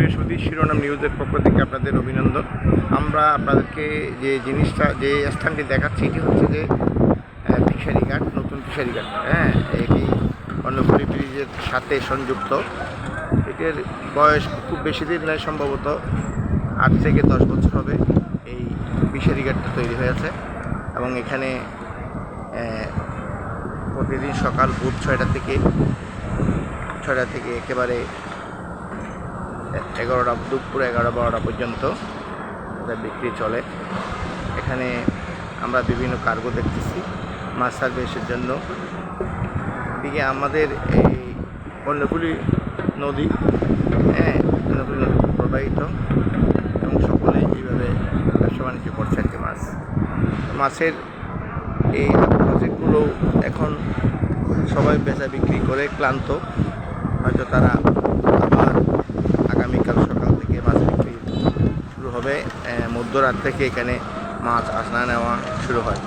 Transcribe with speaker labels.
Speaker 1: বৃহস্পতি শিরোনাম নিউজের পক্ষ থেকে আপনাদের অভিনন্দন। আমরা আপনাদেরকে যে স্থানটি দেখাচ্ছি এটি হচ্ছে যে ফিশারিঘাট, নতুন ফিশারিঘাট। এটি কর্ণফুলী ব্রিজের সাথে সংযুক্ত। এটির বয়স খুব বেশি দিন নয়, সম্ভবত 8 থেকে 10 বছর হবে এই ফিশারিঘাটটা তৈরি হয়েছে। এবং এখানে প্রতিদিন সকাল ভোর 6টা থেকে একেবারে 11টা, দুপুর 11-12টা পর্যন্ত বিক্রি চলে। এখানে আমরা বিভিন্ন কার্গো দেখতেছি মাছ সার্ভিসের জন্য। এদিকে আমাদের এই কর্ণফুলী নদী, কর্ণফুলী নদী প্রবাহিত এবং সকলেই এইভাবে ব্যবসা বাণিজ্য করছে আর কি। মাছের এই প্রজেক্টগুলো এখন সবাই বেচা বিক্রি করে ক্লান্ত, হয়তো তারা আবার আগামীকাল সকাল থেকে মাছ বিক্রি শুরু হবে। মধ্যরাত থেকে এখানে মাছ আসা নেওয়া শুরু হয়।